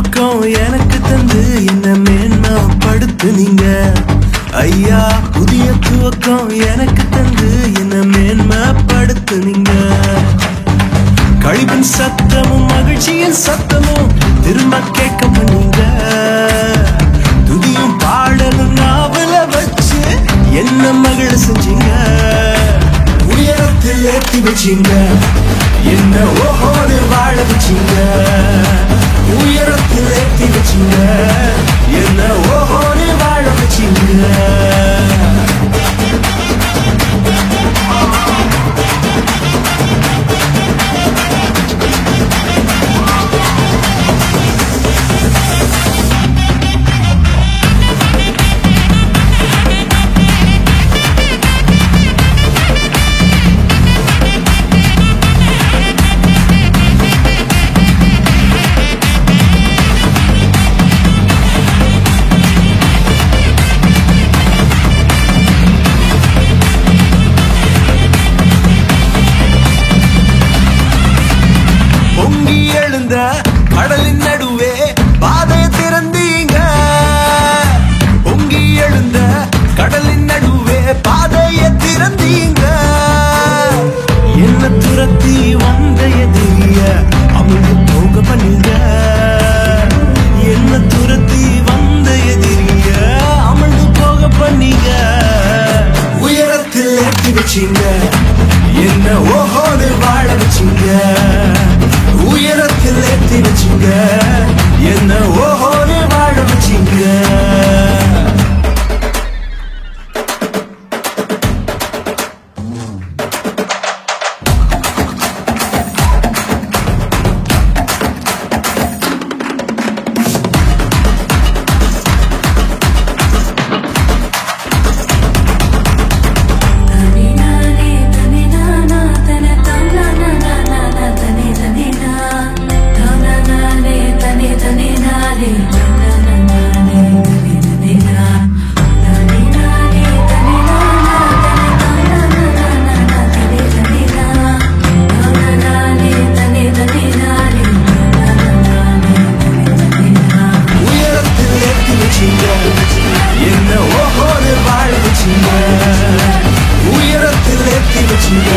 துவக்கம் எனக்கு தந்து என்ன மேன்மைப்படுத்துனீங்க ஐயா. புதிய துவக்கம் எனக்கு தந்து என்ன மேன்மைப்படுத்துனீங்க. கழிவின் சத்தமும் மகிழ்ச்சியின் சத்தமும் திரும்ப கேட்க பண்ணீங்க. துதியும் பாடலும் நாவல வச்சு என்ன மகிழ செஞ்சீங்க. உயரத்தில் ஏற்றி வச்சீங்க என்ன ஓஹோடு வாழ வச்சீங்க. உயரத்தில் ஏற்றி வச்சீங்க என்ன ஓஹோடு வாழ வச்சீங்க. கடலின் நடுவே பாதை திறந்தீங்க. பொங்கி எழுந்த கடலின் நடுவே பாதையை திறந்தீங்க. என்ன துரத்தி வந்த எதிரிய அமிழ்ந்து போக பண்ணீங்க. என்ன துரத்தி வந்த எதிரிய அமிழ்ந்து போக பண்ணீங்க. உயரத்தில் ஏற்றி வச்சீங்க என்ன ஓஹோடு வாழ வச்சீங்க. உயரத்தில் ஏற்றி வச்சீங்க என்ன ஓஹோடு வாழ வச்சீங்க. என்ன ஓஹோடு வாழ வச்சீங்க. உயரத்தில் ஏற்றி வச்சீங்க